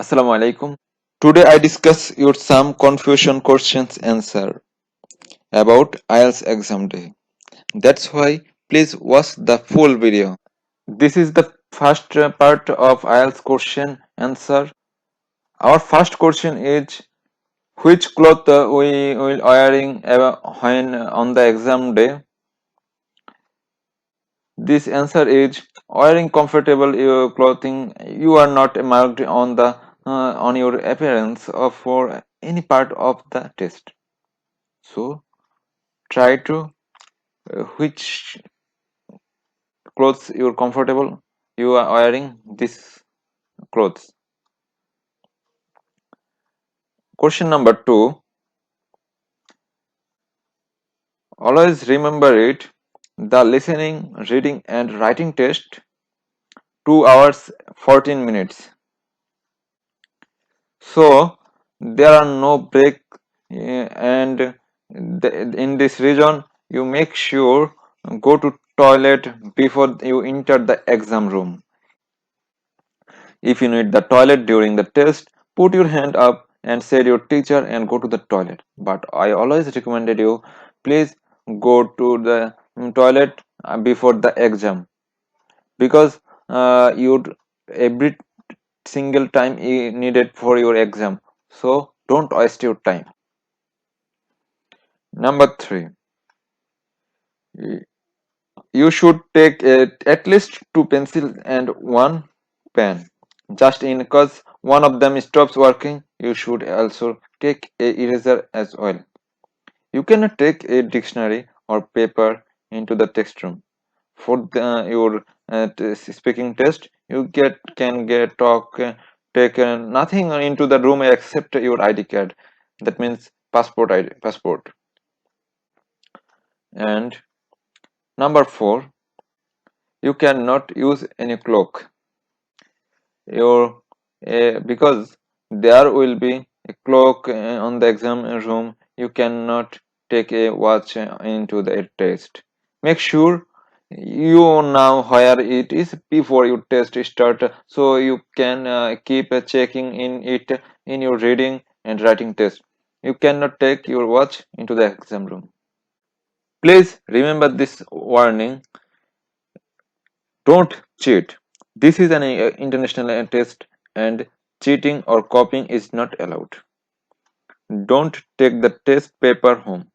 Assalamu alaikum. Today I discuss your some confusion questions answer about IELTS exam day. That's why please watch the full video. This is the first part of IELTS question answer. Our first question is which cloth we will wearing when on the exam day. This answer is wearing comfortable clothing. You are not marked on the on your appearance or for any part of the test. So try to which clothes you're comfortable. You are wearing this clothes. Question number 2. Always remember it. The listening, reading, and writing test 2 hours 14 minutes. So there are no break and in this region you make sure go to toilet before you enter the exam room. If you need the toilet during the test, put your hand up and say your teacher and go to the toilet. But I always recommended you please go to the toilet before the exam because you'd every single time needed for your exam. So don't waste your time. Number 3. You should take at least 2 pencils and 1 pen. Just in case one of them stops working, you should also take a eraser as well. You cannot take a dictionary or paper into the test room. For your speaking test, you can get take nothing into the room except your ID card. That means passport. And number 4, you cannot use any clock. Your because there will be a clock on the exam room. You cannot take a watch into the test. Make sure you know where it is before your test start, so you can keep checking in it in your reading and writing test. You cannot take your watch into the exam room. Please remember this warning. Don't cheat. This is an international test and cheating or copying is not allowed. Don't take the test paper home.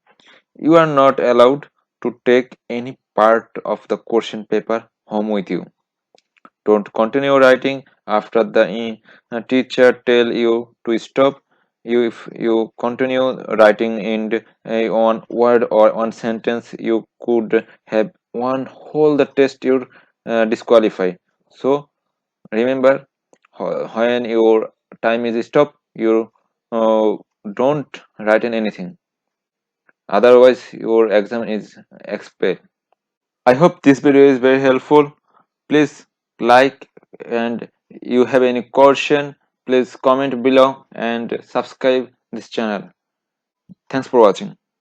You are not allowed to take any part of the question paper home with you. Don't continue writing after the teacher tell you to stop. If you continue writing in one word or one sentence, you could have one whole the test you disqualify. So remember, when your time is stopped, you uh, don't write in anything. Otherwise, your exam is expelled. I hope this video is very helpful. Please like, and you have any question, please comment below and subscribe this channel. Thanks for watching.